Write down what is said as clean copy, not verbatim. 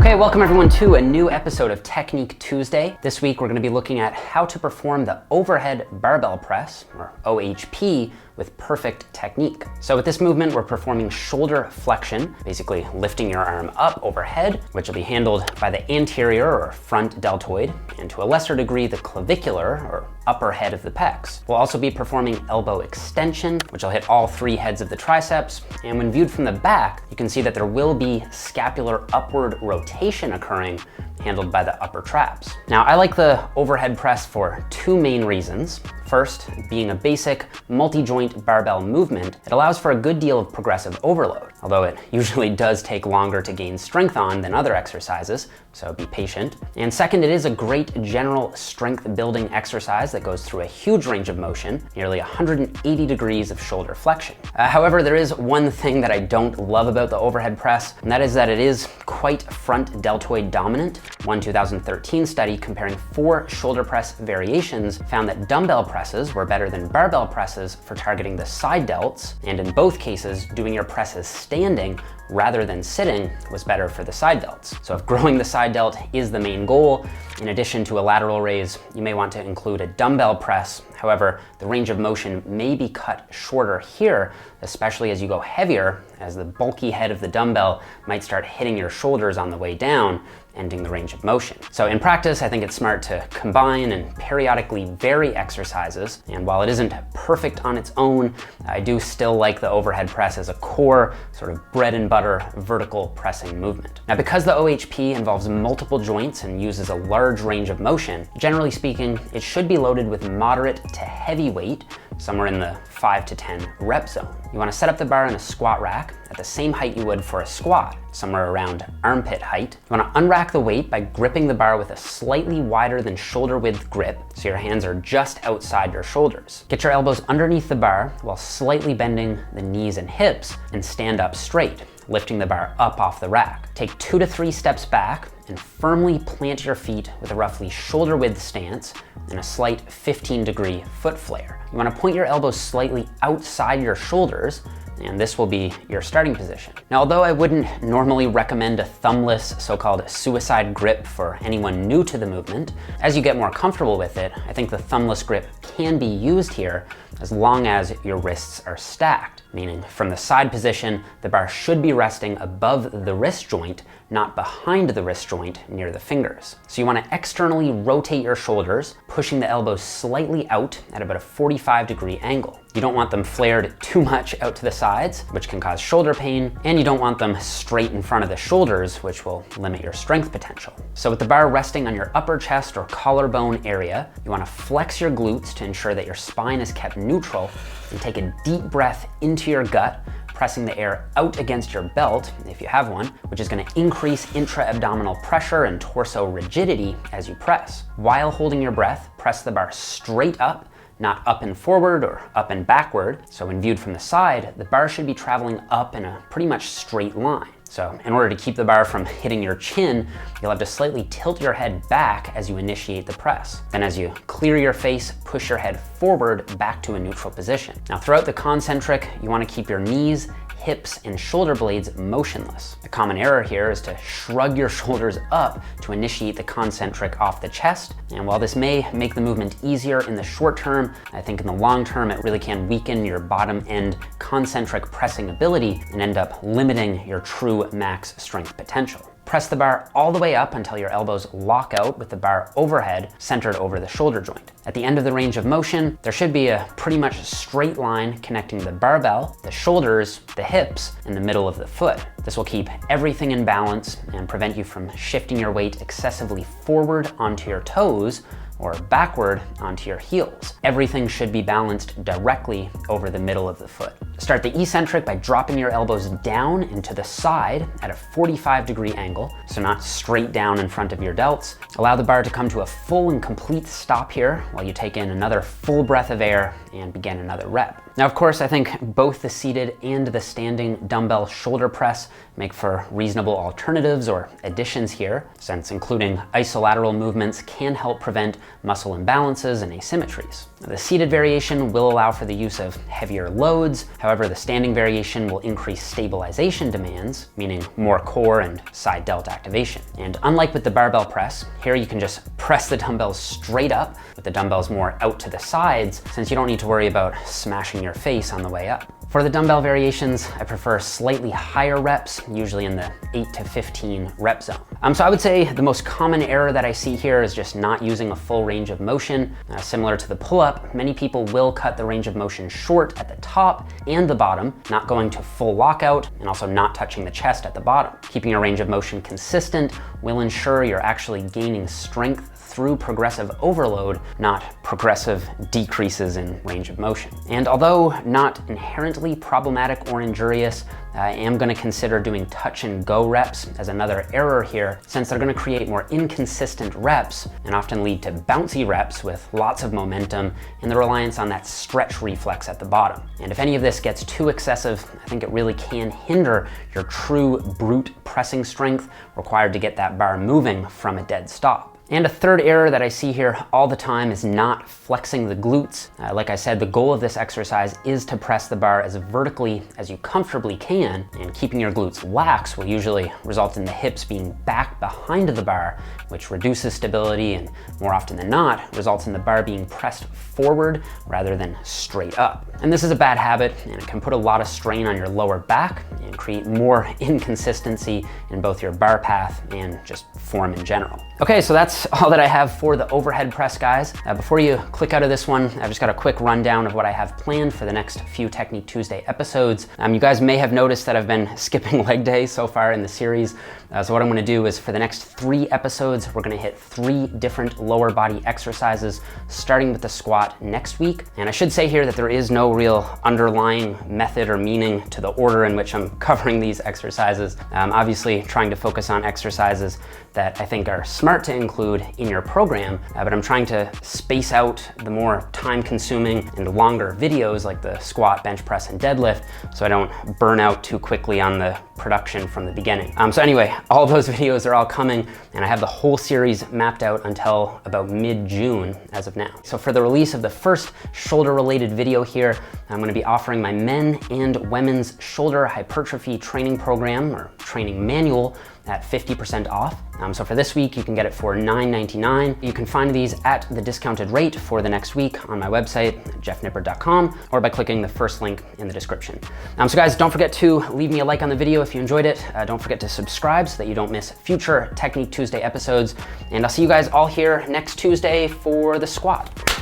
Okay, welcome everyone to a new episode of Technique Tuesday. This week we're going to be looking at how to perform the overhead barbell press, or OHP, with perfect technique. So with this movement, we're performing shoulder flexion, basically lifting your arm up overhead, which will be handled by the anterior or front deltoid, and to a lesser degree, the clavicular or upper head of the pecs. We'll also be performing elbow extension, which will hit all three heads of the triceps. And when viewed from the back, you can see that there will be scapular upward rotation occurring, handled by the upper traps. Now, I like the overhead press for two main reasons. First, being a basic multi-joint barbell movement, it allows for a good deal of progressive overload, although it usually does take longer to gain strength on than other exercises, so be patient. And second, it is a great general strength building exercise that goes through a huge range of motion, nearly 180 degrees of shoulder flexion. However, there is one thing that I don't love about the overhead press, and that is that it is quite front deltoid dominant. One 2013 study comparing 4 shoulder press variations found that dumbbell presses were better than barbell presses for targeting the side delts, and in both cases, doing your presses standing rather than sitting was better for the side delts. So if growing the side delt is the main goal, in addition to a lateral raise, you may want to include a dumbbell press. However, the range of motion may be cut shorter here, especially as you go heavier, as the bulky head of the dumbbell might start hitting your shoulders on the way down, ending the range of motion. So in practice, I think it's smart to combine and periodically vary exercises. And while it isn't perfect on its own, I do still like the overhead press as a core, sort of bread and butter vertical pressing movement. Now, because the OHP involves multiple joints and uses a large range of motion, generally speaking, it should be loaded with moderate to heavy weight, somewhere in the 5 to 10 rep zone. You want to set up the bar in a squat rack at the same height you would for a squat, somewhere around armpit height. You want to unrack the weight by gripping the bar with a slightly wider than shoulder width grip, so your hands are just outside your shoulders. Get your elbows underneath the bar while slightly bending the knees and hips, and stand up straight, lifting the bar up off the rack. Take 2 to 3 steps back and firmly plant your feet with a roughly shoulder width stance and a slight 15-degree foot flare. You want to point your elbows slightly outside your shoulders, and this will be your starting position. Now, although I wouldn't normally recommend a thumbless, so-called suicide grip for anyone new to the movement, as you get more comfortable with it, I think the thumbless grip can be used here as long as your wrists are stacked, meaning from the side position, the bar should be resting above the wrist joint, not behind the wrist joint near the fingers. So you want to externally rotate your shoulders, pushing the elbows slightly out at about a 45-degree angle. You don't want them flared too much out to the sides, which can cause shoulder pain, and you don't want them straight in front of the shoulders, which will limit your strength potential. So with the bar resting on your upper chest or collarbone area, you want to flex your glutes to ensure that your spine is kept neutral, and take a deep breath into your gut, pressing the air out against your belt, if you have one, which is going to increase intra-abdominal pressure and torso rigidity as you press. While holding your breath, press the bar straight up, not up and forward or up and backward. So when viewed from the side, the bar should be traveling up in a pretty much straight line. So in order to keep the bar from hitting your chin, you'll have to slightly tilt your head back as you initiate the press. Then as you clear your face, push your head forward back to a neutral position. Now throughout the concentric, you want to keep your knees, hips, and shoulder blades motionless. A common error here is to shrug your shoulders up to initiate the concentric off the chest. And while this may make the movement easier in the short term, I think in the long term, it really can weaken your bottom end concentric pressing ability and end up limiting your true max strength potential. Press the bar all the way up until your elbows lock out with the bar overhead, centered over the shoulder joint. At the end of the range of motion, there should be a pretty much straight line connecting the barbell, the shoulders, the hips, and the middle of the foot. This will keep everything in balance and prevent you from shifting your weight excessively forward onto your toes or backward onto your heels. Everything should be balanced directly over the middle of the foot. Start the eccentric by dropping your elbows down into the side at a 45-degree angle, so not straight down in front of your delts. Allow the bar to come to a full and complete stop here while you take in another full breath of air and begin another rep. Now, of course, I think both the seated and the standing dumbbell shoulder press make for reasonable alternatives or additions here, since including isolateral movements can help prevent muscle imbalances and asymmetries. The seated variation will allow for the use of heavier loads. However, the standing variation will increase stabilization demands, meaning more core and side delt activation. And unlike with the barbell press, here you can just press the dumbbells straight up, with the dumbbells more out to the sides, since you don't need to worry about smashing your face on the way up. For the dumbbell variations, I prefer slightly higher reps, usually in the 8 to 15 rep zone. So I would say the most common error that I see here is just not using a full range of motion. Similar to the pull-up, many people will cut the range of motion short at the top and the bottom, not going to full lockout and also not touching the chest at the bottom. Keeping your range of motion consistent will ensure you're actually gaining strength through progressive overload, not progressive decreases in range of motion. And although not inherently problematic or injurious, I am going to consider doing touch and go reps as another error here, since they're going to create more inconsistent reps and often lead to bouncy reps with lots of momentum and the reliance on that stretch reflex at the bottom. And if any of this gets too excessive, I think it really can hinder your true brute pressing strength required to get that bar moving from a dead stop. And a third error that I see here all the time is not flexing the glutes. Like I said, the goal of this exercise is to press the bar as vertically as you comfortably can, and keeping your glutes lax will usually result in the hips being back behind the bar, which reduces stability and more often than not results in the bar being pressed forward rather than straight up. And this is a bad habit, and it can put a lot of strain on your lower back and create more inconsistency in both your bar path and just form in general. Okay, so that's all that I have for the overhead press, guys. Before you click out of this one, I've just got a quick rundown of what I have planned for the next few Technique Tuesday episodes. You guys may have noticed that I've been skipping leg day so far in the series. So what I'm gonna do is for the next 3 episodes, we're gonna hit 3 different lower body exercises, starting with the squat next week. And I should say here that there is no real underlying method or meaning to the order in which I'm covering these exercises. Obviously trying to focus on exercises that I think are smart to include in your program, but I'm trying to space out the more time-consuming and longer videos like the squat, bench press, and deadlift, so I don't burn out too quickly on the production from the beginning. So anyway, all those videos are all coming, and I have the whole series mapped out until about mid-June as of now. So for the release of the first shoulder-related video here, I'm gonna be offering my men and women's shoulder hypertrophy training program, or training manual, at 50% off. So for this week, you can get it for $9.99. You can find these at the discounted rate for the next week on my website, jeffnippard.com, or by clicking the first link in the description. So guys, don't forget to leave me a like on the video if you enjoyed it. Don't forget to subscribe so that you don't miss future Technique Tuesday episodes. And I'll see you guys all here next Tuesday for the squat.